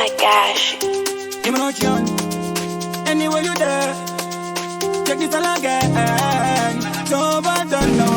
my gosh. Give me no chance. Anywhere you there, take this all again. Dobba don't know.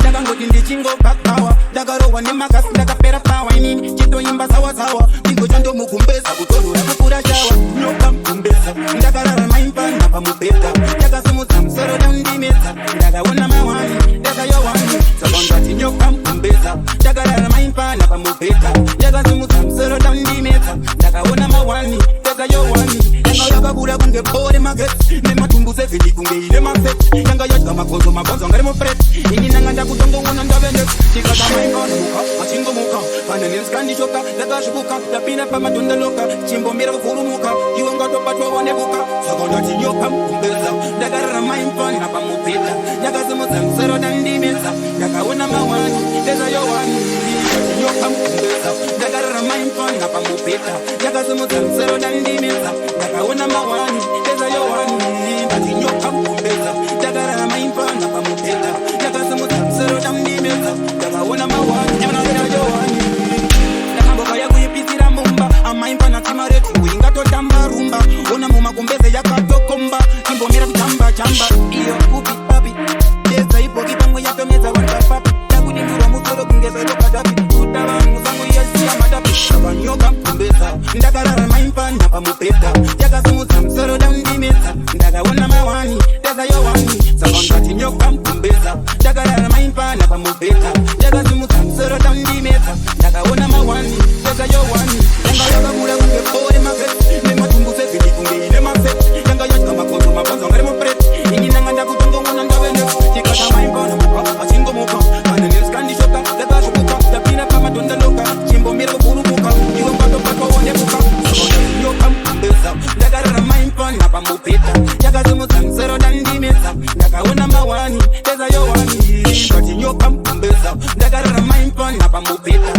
Daga ngoti ndichingo back power. Daga rowa ni makas, daga pera power. Ini chito imba sawa sawa. Bingo chando mugumbeze, kutolura kukura shawa. Nyoka mugumbeze, daga rara maimpa napa mupeta. Daga sumu samsoro down di meta. Daga wana mawani, daga yo wani. Sabondati nyoka mugumbeze, daga rara maimpa napa mupeta. Daga sumu samsoro down di meta. Daga wana mawani, daga yo wani. Yanga yaga bura kunge bore maget. Nema tumbuze fili kunge ile maset. Yanga yaga makozo mabozo ngare mo fret. Ini nanganda kutongo wana ndabende. Chikata maimpa muka, machingo muka. Panenens kandi choka, daga shubuka. Tapina pa matunda loka, chimbo mira kufurumuka. Yuanga topa twa wane buka. Sakonda chinyoka mugumbeze, daga rara maimpa napa mupeta. Daga sumu samsoro dandi mesa. Daga wana mawani, daga yo wani. Nyoka mugumbeze, daga rara maimpa napa mupeta. Daga sumu samsoro dandi mesa. Daga wana mawani, daga yo wani. Bati nyoka mugumbeze, daga rara maimpa napa mupeta. Daga sumu samsoro dandi mesa. Daga wana mawani, daga yo wani. Daga mboga ya kuyipisira mumba. Amaimpa na timareti, uinga totamba rumba. Ona mumagumbeze yakatokomba. Kimbo mira vitamba chamba. Iyo kupi papi, deza ipo kipango yatomeza wanda papi. Takudi mura mutoro kungeza loka dapi. Utaba musango yesi ya madapi. Daga nyoka mugumbeze, daga rara maimpa napa mupeta. Daga sumu samsoro down di mesa. Daga wana mawani, daga yo wani. Sabondati nyoka mugumbeze, daga rara maimpa napa mupeta. Daga sumu samsoro down di mesa. Daga wana mawani, daga yo wani. Yanga yaga bura kunge bore maget. Nema tumbuze fili kunge ile maset. Yanga yaga makozo mabozo ngare mo fret. Ini nanganda kutongo wana ndabende. Chikata maimpa na muka, machingo muka. Panenens kandi choka, daga shubuka. Tapina pa matunda loka, chimbo mira kufurumuka. Yuanga topa twa wane buka. Sabondati nyoka mugumbeze, daga rara maimpa napa mupeta. Daga sumu samsoro dandi mesa. Daga wana mawani, daga yo wani. Bati nyoka mugumbeze, daga rara maimpa napa mupeta.